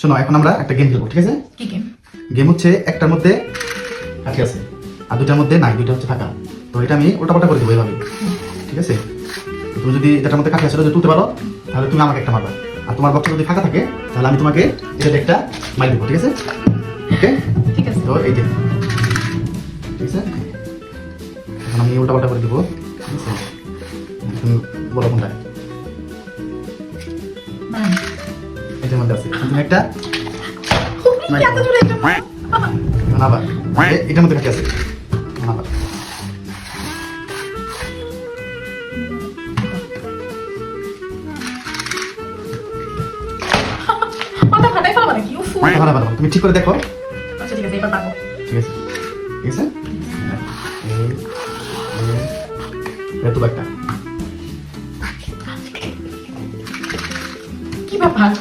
শোনো, এখন আমরা একটা গেম খেলবো, ঠিক আছে? কি গেম? গেম হচ্ছে একটার মধ্যে কাঠি আছে আর দুইটার মধ্যে নাই, দুইটা হচ্ছে ফাঁকা। তো এটা আমি উল্টাপাল্টা করে দেবো এইভাবে, ঠিক আছে? তুমি যদি এটার মধ্যে কাঠি আছে যদি তুলতে পারো তাহলে তুমি আমাকে একটা মারবা, আর তোমার বক্সটা যদি ফাঁকা থাকে তাহলে আমি তোমাকে এটা একটা মার দেবো, ঠিক আছে? ওকে, ঠিক আছে। তো এই যে, ঠিক আছে? এখন আমি উল্টাপাল্টা করে দেবো, ঠিক আছে? তুমি বলো কোনটা মানে এটার মধ্যে আছে। তুমি একটা কি এত জোরে একটা এখন আবার এটার মধ্যে কাঠি আছে, এখন আবার মাথা ফাটাই ফেলবা নাকি? উফ। ভালো ভালো, তুমি ঠিক করে দেখো, আচ্ছা ঠিক আছে, এবার পারবো। ঠিক আছে? ঠিক আছে, এই তো একটা কি ব্যাপার?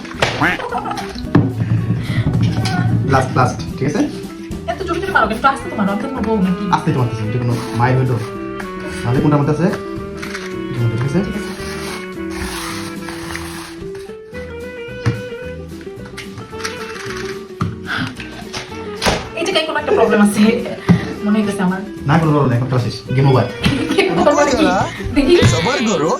লাস্ট লাস্ট, ঠিক আছে? এত জোরে জোরে মারো, একটু আস্তে তো মারো, আমি তো তোমার বউ নাকি? আসতে তোমার কাছে এটা কোনো মায়ের হইলো, তাহলে কোনটার মধ্যে আছে? এটার মধ্যে, ঠিক আছে? ঠিক আছে। এই জায়গায় কোনো একটা প্রবলেম আছে মনে হইতেছে আমার। না কোনো বলো না, এখন খেলা শেষ, গেম ওভার। কি বলবো নাকি? দেখি सबर करो